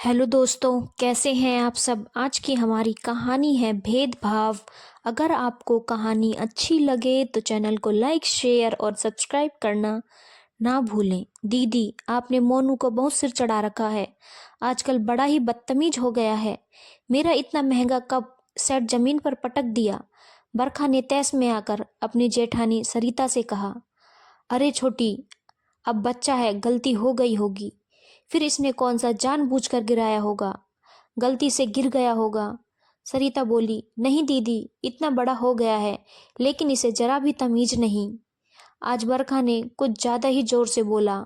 Hello दोस्तों, कैसे हैं आप सब। आज की हमारी कहानी है भेदभाव। अगर आपको कहानी अच्छी लगे तो चैनल को लाइक, शेयर और सब्सक्राइब करना ना भूलें। दीदी, आपने मोनू को बहुत सिर चढ़ा रखा है। आजकल बड़ा ही बदतमीज हो गया है। मेरा इतना महंगा कप सेट जमीन पर पटक दिया। बरखा ने तैस में आकर अपनी जेठानी सरिता से कहा, अरे छोटी, अब बच्चा है, गलती हो गई होगी। फिर इसने कौन सा जानबूझकर गिराया होगा, गलती से गिर गया होगा। सरिता बोली, नहीं दीदी, इतना बड़ा हो गया है लेकिन इसे जरा भी तमीज नहीं। आज बरखा ने कुछ ज्यादा ही जोर से बोला,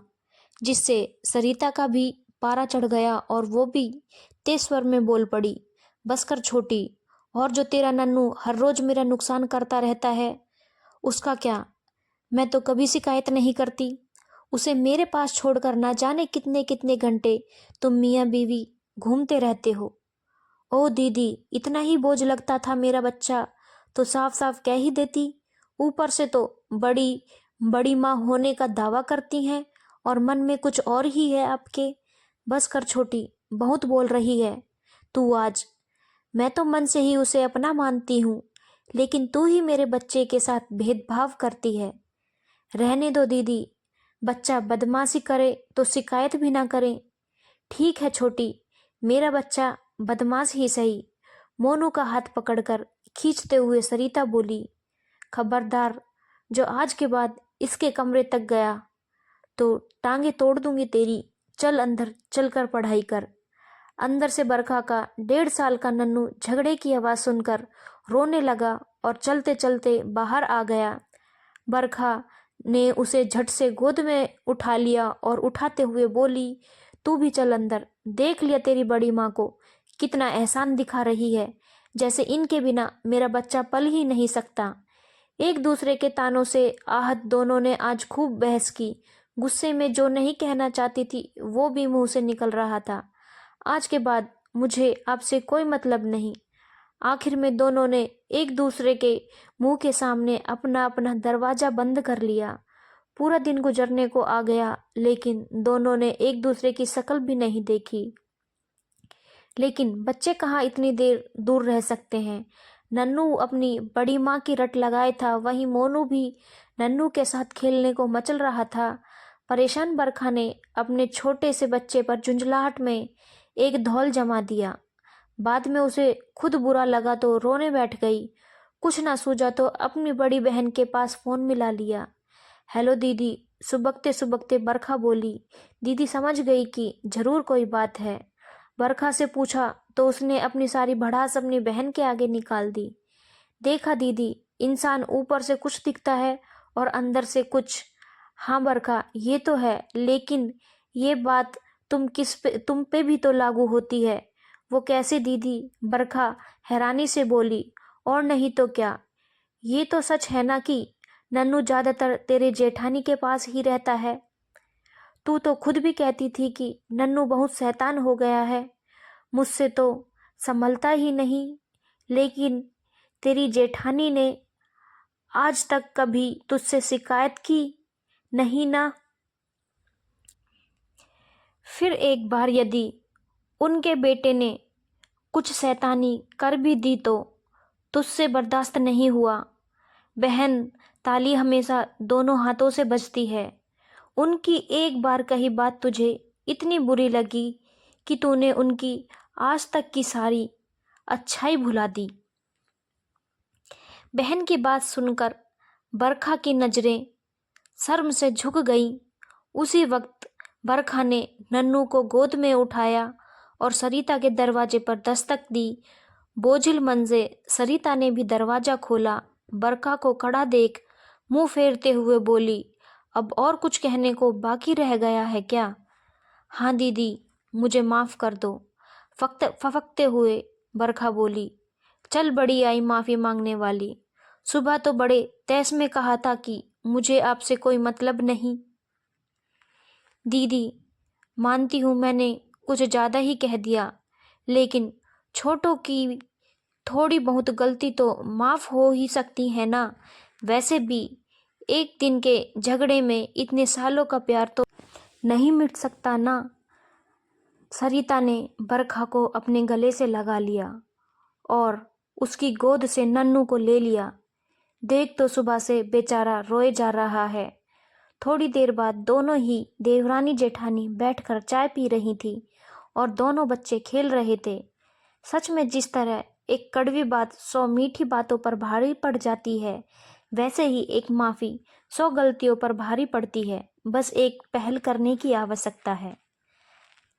जिससे सरिता का भी पारा चढ़ गया और वो भी तेज स्वर में बोल पड़ी, बस कर छोटी, और जो तेरा नन्नू हर रोज मेरा नुकसान करता रहता है उसका क्या। मैं तो कभी शिकायत नहीं करती। उसे मेरे पास छोड़कर ना जाने कितने कितने घंटे तुम मियाँ बीवी घूमते रहते हो। ओ दीदी, इतना ही बोझ लगता था मेरा बच्चा तो साफ साफ कह ही देती। ऊपर से तो बड़ी बड़ी माँ होने का दावा करती हैं और मन में कुछ और ही है आपके। बस कर छोटी, बहुत बोल रही है तू आज। मैं तो मन से ही उसे अपना मानती हूँ, लेकिन तू ही मेरे बच्चे के साथ भेदभाव करती है। रहने दो दीदी, बच्चा बदमाशी करे तो शिकायत भी ना करे। ठीक है छोटी, मेरा बच्चा बदमाश ही सही। मोनू का हाथ पकड़कर खींचते हुए सरिता बोली, खबरदार, जो आज के बाद इसके कमरे तक गया तो टांगे तोड़ दूंगी तेरी। चल अंदर चलकर पढ़ाई कर। अंदर से बरखा का 1.5 साल का नन्नू झगड़े की आवाज सुनकर रोने लगा और चलते चलते बाहर आ गया। बरखा ने उसे झट से गोद में उठा लिया और उठाते हुए बोली, तू भी चल अंदर। देख लिया तेरी बड़ी माँ को कितना एहसान दिखा रही है, जैसे इनके बिना मेरा बच्चा पल ही नहीं सकता। एक दूसरे के तानों से आहत दोनों ने आज खूब बहस की। गुस्से में जो नहीं कहना चाहती थी वो भी मुंह से निकल रहा था। आज के बाद मुझे आपसे कोई मतलब नहीं। आखिर में दोनों ने एक दूसरे के मुंह के सामने अपना अपना दरवाजा बंद कर लिया। पूरा दिन गुजरने को आ गया लेकिन दोनों ने एक दूसरे की शक्ल भी नहीं देखी। लेकिन बच्चे कहाँ इतनी देर दूर रह सकते हैं। नन्नू अपनी बड़ी माँ की रट लगाए था, वहीं मोनू भी नन्नू के साथ खेलने को मचल रहा था। परेशान बरखा ने अपने छोटे से बच्चे पर झुंझलाहट में एक धौल जमा दिया। बाद में उसे खुद बुरा लगा तो रोने बैठ गई। कुछ ना सूझा तो अपनी बड़ी बहन के पास फोन मिला लिया। हेलो दीदी, सुबकते सुबकते बरखा बोली। दीदी समझ गई कि जरूर कोई बात है। बरखा से पूछा तो उसने अपनी सारी भड़ास अपनी बहन के आगे निकाल दी। देखा दीदी, इंसान ऊपर से कुछ दिखता है और अंदर से कुछ। हाँ बरखा, ये तो है, लेकिन ये बात तुम पे भी तो लागू होती है। वो कैसे दीदी? बरखा हैरानी से बोली। और नहीं तो क्या, ये तो सच है ना कि नन्नू ज्यादातर तेरे जेठानी के पास ही रहता है। तू तो खुद भी कहती थी कि नन्नू बहुत शैतान हो गया है, मुझसे तो संभलता ही नहीं। लेकिन तेरी जेठानी ने आज तक कभी तुझसे शिकायत की नहीं ना? फिर एक बार यदि उनके बेटे ने कुछ शैतानी कर भी दी तो तुझसे बर्दाश्त नहीं हुआ। बहन, ताली हमेशा दोनों हाथों से बजती है। उनकी एक बार कही बात तुझे इतनी बुरी लगी कि तूने उनकी आज तक की सारी अच्छाई भुला दी। बहन की बात सुनकर बरखा की नजरें शर्म से झुक गईं। उसी वक्त बरखा ने नन्नू को गोद में उठाया और सरिता के दरवाजे पर दस्तक दी। बोझिल मन से सरिता ने भी दरवाजा खोला। बरखा को खड़ा देख मुंह फेरते हुए बोली, अब और कुछ कहने को बाकी रह गया है क्या? हाँ दीदी, मुझे माफ कर दो। फफकते हुए बरखा बोली, चल बड़ी आई माफी मांगने वाली। सुबह तो बड़े तैस में कहा था कि मुझे आपसे कोई मतलब नहीं। दीदी, मानती हूँ मैंने कुछ ज्यादा ही कह दिया, लेकिन छोटों की थोड़ी बहुत गलती तो माफ हो ही सकती है ना। वैसे भी एक दिन के झगड़े में इतने सालों का प्यार तो नहीं मिट सकता ना। सरिता ने बरखा को अपने गले से लगा लिया और उसकी गोद से नन्नू को ले लिया। देख तो सुबह से बेचारा रोए जा रहा है। थोड़ी देर बाद दोनों ही देवरानी जेठानी बैठकर चाय पी रही थी और दोनों बच्चे खेल रहे थे। सच में जिस तरह एक कड़वी बात 100 मीठी बातों पर भारी पड़ जाती है, वैसे ही एक माफ़ी 100 गलतियों पर भारी पड़ती है। बस एक पहल करने की आवश्यकता है।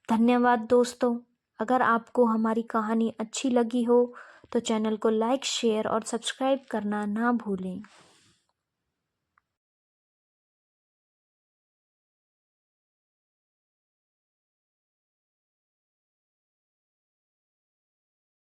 धन्यवाद दोस्तों। अगर आपको हमारी कहानी अच्छी लगी हो तो चैनल को लाइक, शेयर और सब्सक्राइब करना ना भूलें।